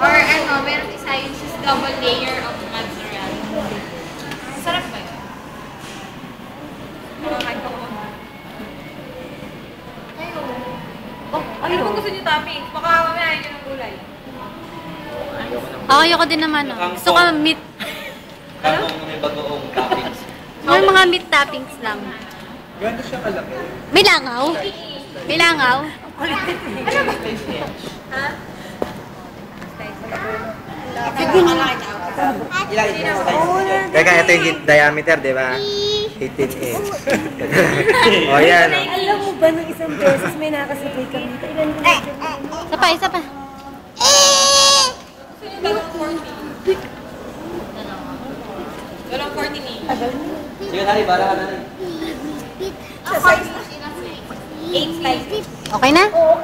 Or ano, meron isa yung just double layer of mozzarella. Sarap ba yun? Nakakain ko. Ano kung gusto niyo toppings? Baka mamaya ayaw niyo ng gulay. Ayoko din naman. Gusto ko meat. Ano? May bagoong toppings. May mga meat toppings lang. Gano'n siya kalaki? May langaw? May langaw? Ha? Teka, ito yung diameter, di ba? 18 inch. O, yan. Alam mo ba, nung isang beses may nakasabay kami. Isa pa, isa pa. Gusto niyo dalawang 40? Dalawang 40 ni. Sige, Nari, bala ka na rin. Ang size na siya na 8 slices. Okay na? Oo,